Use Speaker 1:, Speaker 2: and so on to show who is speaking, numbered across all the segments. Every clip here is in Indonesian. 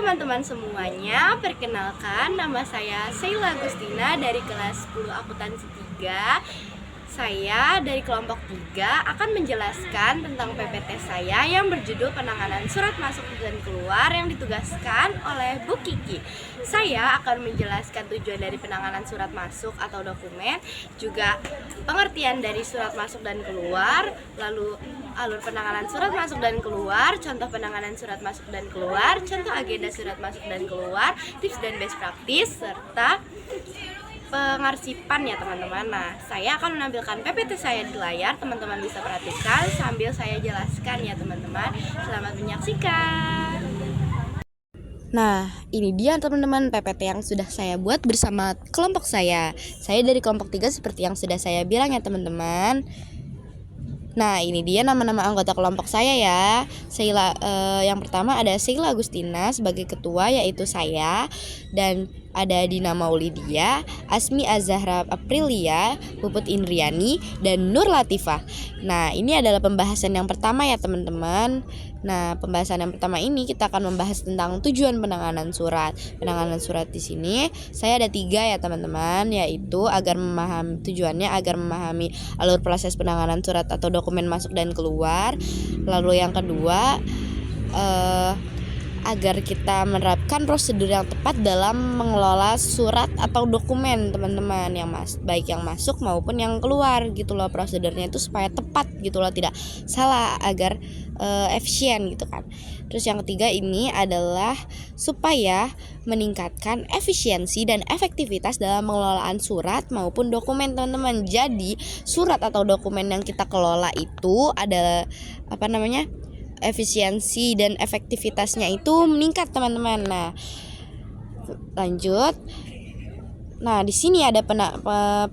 Speaker 1: teman-teman semuanya, perkenalkan nama saya Sheila Agustina dari kelas 10 Akuntansi 3. Saya dari kelompok 3 akan menjelaskan tentang PPT saya yang berjudul penanganan surat masuk dan keluar yang ditugaskan oleh Bu Kiki. Saya akan menjelaskan tujuan dari penanganan surat masuk atau dokumen, juga pengertian dari surat masuk dan keluar, lalu alur penanganan surat masuk dan keluar, contoh penanganan surat masuk dan keluar, contoh agenda surat masuk dan keluar, tips dan best practice, serta pengarsipan ya teman-teman. Nah, saya akan menampilkan PPT saya di layar, teman-teman bisa perhatikan sambil saya jelaskan ya teman-teman. Selamat menyaksikan.
Speaker 2: Nah, ini dia teman-teman PPT yang sudah saya buat bersama kelompok saya. Saya dari kelompok 3 seperti yang sudah saya bilang ya teman-teman. Nah, ini dia nama-nama anggota kelompok saya ya. Yang pertama ada Sheila Agustina sebagai ketua, yaitu saya, dan ada Dina Maulidia, Asmi Azahra Aprilia, Puput Indriani, dan Nur Latifah. Nah, ini adalah pembahasan yang pertama ya teman-teman. Nah, pembahasan yang pertama ini kita akan membahas tentang tujuan penanganan surat. Penanganan surat di sini saya ada 3 ya teman-teman, yaitu tujuannya agar memahami alur proses penanganan surat atau dokumen masuk dan keluar. Lalu yang kedua, agar kita menerapkan prosedur yang tepat dalam mengelola surat atau dokumen teman-teman, baik yang masuk maupun yang keluar gitu loh. Prosedurnya itu supaya tepat gitu loh, tidak salah, agar efisien gitu kan. Terus yang ketiga ini adalah supaya meningkatkan efisiensi dan efektivitas dalam pengelolaan surat maupun dokumen teman-teman. Jadi surat atau dokumen yang kita kelola itu adalah efisiensi dan efektivitasnya itu meningkat teman-teman. Nah, lanjut. Nah, di sini ada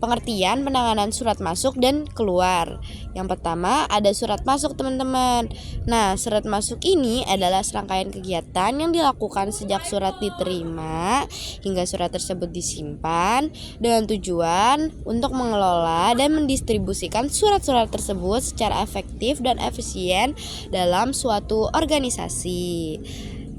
Speaker 2: pengertian penanganan surat masuk dan keluar. Yang pertama ada surat masuk teman-teman. Nah, surat masuk ini adalah serangkaian kegiatan yang dilakukan sejak surat diterima hingga surat tersebut disimpan dengan tujuan untuk mengelola dan mendistribusikan surat-surat tersebut secara efektif dan efisien dalam suatu organisasi.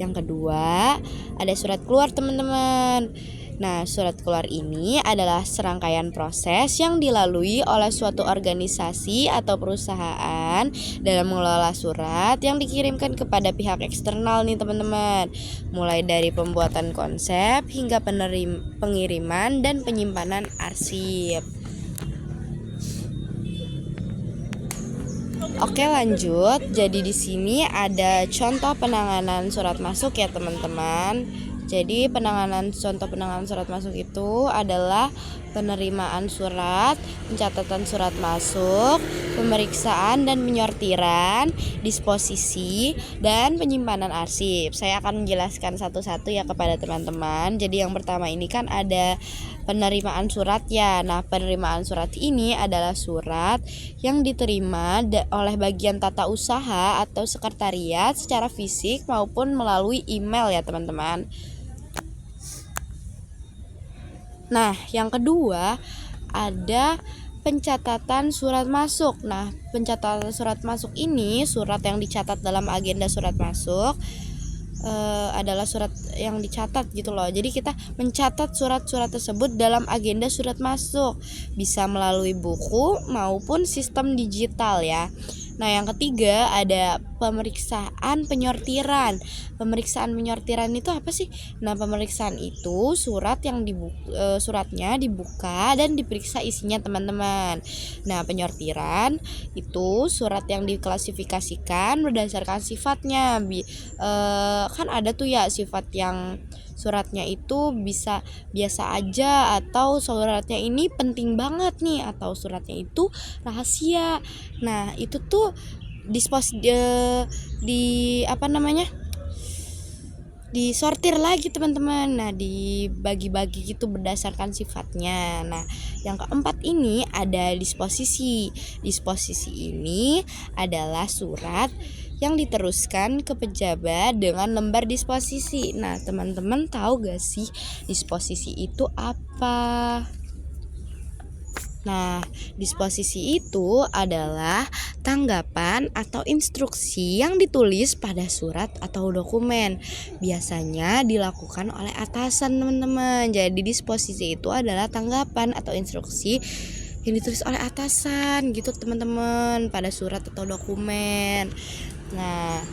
Speaker 2: Yang kedua, ada surat keluar teman-teman. Nah, surat keluar ini adalah serangkaian proses yang dilalui oleh suatu organisasi atau perusahaan dalam mengelola surat yang dikirimkan kepada pihak eksternal nih teman-teman. Mulai dari pembuatan konsep hingga pengiriman dan penyimpanan arsip. Oke, lanjut. Jadi di sini ada contoh penanganan surat masuk ya teman-teman. Jadi contoh penanganan surat masuk itu adalah penerimaan surat, pencatatan surat masuk, pemeriksaan dan penyortiran, disposisi, dan penyimpanan arsip. Saya akan menjelaskan satu-satu ya kepada teman-teman. Jadi yang pertama ini kan ada penerimaan surat ya. Nah, penerimaan surat ini adalah surat yang diterima oleh bagian tata usaha atau sekretariat secara fisik maupun melalui email ya teman-teman. Nah, yang kedua ada pencatatan surat masuk. Nah, pencatatan surat masuk ini surat yang dicatat dalam agenda surat masuk adalah surat yang dicatat gitu loh. Jadi kita mencatat surat-surat tersebut dalam agenda surat masuk, bisa melalui buku maupun sistem digital ya. Nah, yang ketiga ada pemeriksaan penyortiran. Pemeriksaan penyortiran itu apa sih? Nah, pemeriksaan itu suratnya dibuka dan diperiksa isinya teman-teman. Nah, penyortiran itu surat yang diklasifikasikan berdasarkan sifatnya. Kan ada tuh ya sifat yang suratnya itu bisa biasa aja, atau suratnya ini penting banget nih, atau suratnya itu rahasia. Nah, itu tuh disortir lagi teman-teman. Nah, dibagi-bagi gitu berdasarkan sifatnya. Nah, yang keempat ini ada disposisi. Disposisi ini adalah surat yang diteruskan ke pejabat dengan lembar disposisi. Nah, teman-teman tahu gak sih disposisi itu apa? Nah, disposisi itu adalah tanggapan atau instruksi yang ditulis pada surat atau dokumen. Biasanya dilakukan oleh atasan, teman-teman. Jadi disposisi itu adalah tanggapan atau instruksi yang ditulis oleh atasan gitu, teman-teman, pada surat atau dokumen. Nah,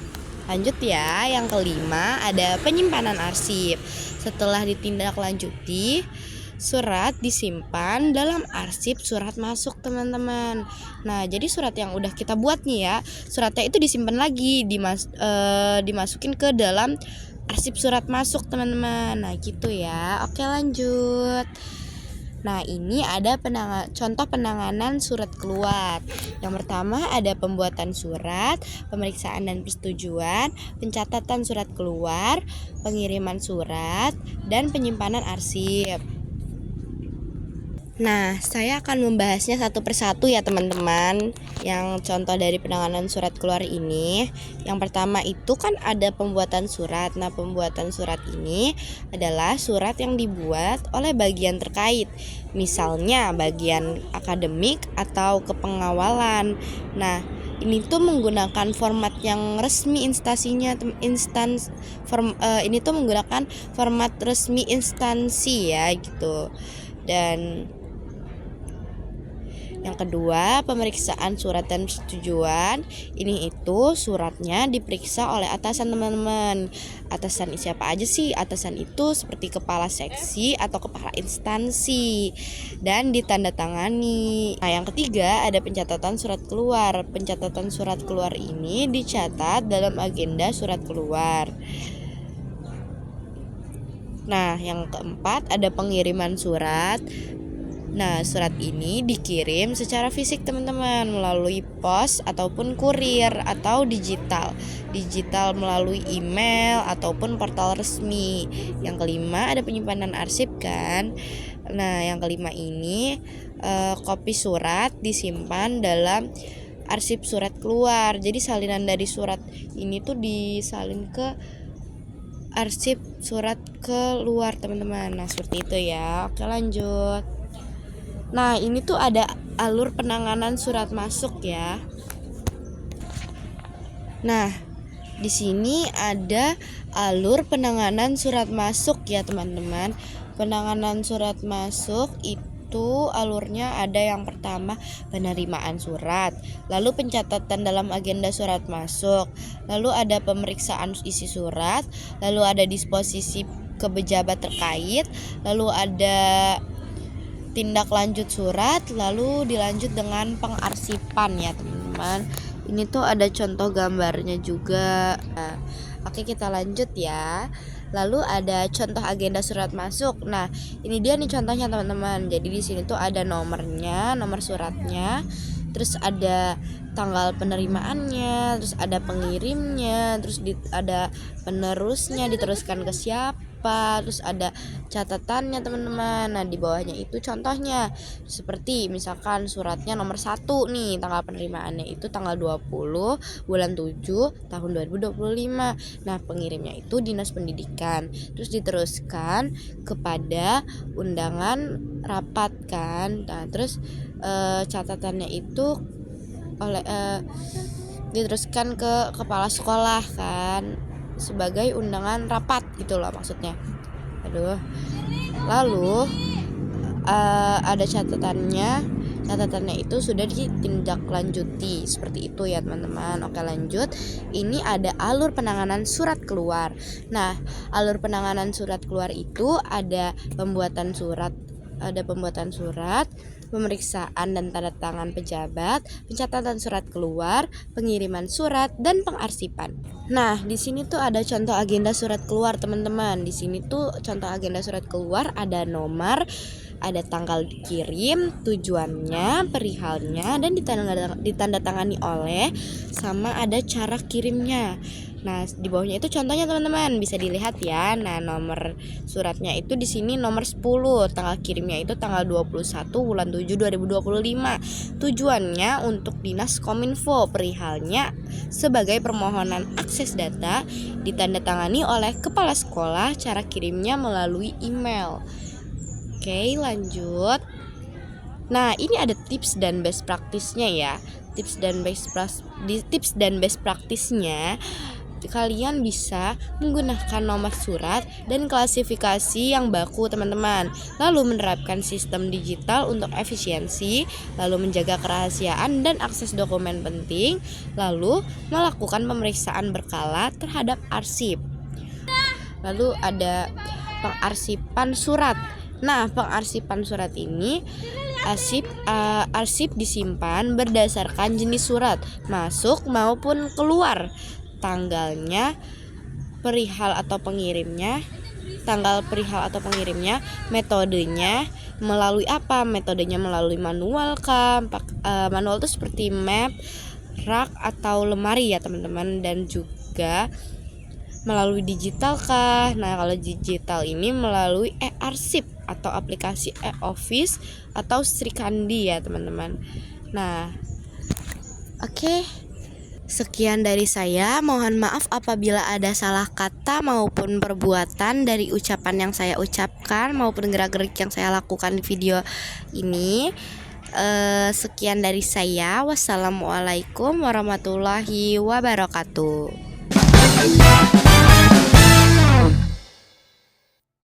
Speaker 2: lanjut ya. Yang kelima ada penyimpanan arsip. Setelah ditindaklanjuti, surat disimpan dalam arsip surat masuk, teman-teman. Nah, jadi surat yang udah kita buat nih ya, suratnya itu disimpan lagi, dimasukin ke dalam arsip surat masuk, teman-teman. Nah, gitu ya. Oke, lanjut. Nah, ini ada contoh penanganan surat keluar. Yang pertama ada pembuatan surat, pemeriksaan dan persetujuan, pencatatan surat keluar, pengiriman surat, dan penyimpanan arsip. Nah, saya akan membahasnya satu persatu ya, teman-teman. Yang contoh dari penanganan surat keluar ini, yang pertama itu kan ada pembuatan surat. Nah, pembuatan surat ini adalah surat yang dibuat oleh bagian terkait, misalnya bagian akademik atau kepengawalan. Nah, ini tuh menggunakan format yang resmi instansinya, ini tuh menggunakan format resmi instansi ya gitu. Dan yang kedua, pemeriksaan surat dan persetujuan. Ini itu suratnya diperiksa oleh atasan, teman-teman. Atasan siapa aja sih? Atasan itu seperti kepala seksi atau kepala instansi, dan ditandatangani. Nah, yang ketiga ada pencatatan surat keluar. Pencatatan surat keluar ini dicatat dalam agenda surat keluar. Nah, yang keempat ada pengiriman surat. Nah, surat ini dikirim secara fisik, teman-teman, melalui pos ataupun kurir atau digital melalui email ataupun portal resmi. Yang kelima ada penyimpanan arsip kan. Nah, yang kelima ini kopi surat disimpan dalam arsip surat keluar. Jadi salinan dari surat ini tuh disalin ke arsip surat keluar, teman-teman. Nah, seperti itu ya. Oke, lanjut. Nah, ini tuh ada alur penanganan surat masuk ya. Nah, di sini ada alur penanganan surat masuk ya, teman-teman. Penanganan surat masuk itu alurnya ada yang pertama penerimaan surat, lalu pencatatan dalam agenda surat masuk, lalu ada pemeriksaan isi surat, lalu ada disposisi ke pejabat terkait, lalu ada tindak lanjut surat, lalu dilanjut dengan pengarsipan ya, teman-teman. Ini tuh ada contoh gambarnya juga. Nah, oke, kita lanjut ya. Lalu ada contoh agenda surat masuk. Nah, ini dia nih contohnya, teman-teman. Jadi di sini tuh ada nomornya, nomor suratnya, terus ada tanggal penerimaannya, terus ada pengirimnya, terus ada penerusnya, diteruskan ke siapa, terus ada catatannya, teman-teman. Nah, di bawahnya itu contohnya, seperti misalkan suratnya nomor 1 nih, tanggal penerimaannya itu tanggal 20 bulan 7 tahun 2025. Nah, pengirimnya itu Dinas Pendidikan, terus diteruskan kepada undangan rapat kan. Nah, terus catatannya itu diteruskan ke kepala sekolah kan, sebagai undangan rapat gitu loh maksudnya. Lalu ada catatannya itu sudah ditindaklanjuti, seperti itu ya, teman-teman. Oke, lanjut. Ini ada alur penanganan surat keluar. Nah, alur penanganan surat keluar itu ada pembuatan surat, pemeriksaan dan tanda tangan pejabat, pencatatan surat keluar, pengiriman surat, dan pengarsipan. Nah, di sini tuh ada contoh agenda surat keluar, teman-teman. Di sini tuh contoh agenda surat keluar ada nomor, ada tanggal dikirim, tujuannya, perihalnya, dan ditandatangani oleh, sama ada cara kirimnya. Nah, di bawahnya itu contohnya, teman-teman, bisa dilihat ya. Nah, nomor suratnya itu di sini nomor 10, tanggal kirimnya itu tanggal 21 bulan 7 2025. Tujuannya untuk Dinas Kominfo, perihalnya sebagai permohonan akses data, ditandatangani oleh kepala sekolah, cara kirimnya melalui email. Oke, lanjut. Nah, ini ada tips dan best practice-nya ya. Tips dan best practice-nya, kalian bisa menggunakan nomor surat dan klasifikasi yang baku teman-teman, lalu menerapkan sistem digital untuk efisiensi, lalu menjaga kerahasiaan dan akses dokumen penting, lalu melakukan pemeriksaan berkala terhadap arsip. Lalu ada pengarsipan surat. Nah, pengarsipan surat ini arsip disimpan berdasarkan jenis surat masuk maupun keluar, tanggal perihal atau pengirimnya, metodenya melalui apa? Metodenya melalui manual kah? Manual itu seperti map, rak atau lemari ya teman-teman, dan juga melalui digital kah? Nah, kalau digital ini melalui e-arsip atau aplikasi e-office atau Srikandi ya teman-teman. Nah, oke. Sekian dari saya, mohon maaf apabila ada salah kata maupun perbuatan dari ucapan yang saya ucapkan maupun gerak-gerik yang saya lakukan di video ini. Sekian dari saya, wassalamualaikum warahmatullahi wabarakatuh.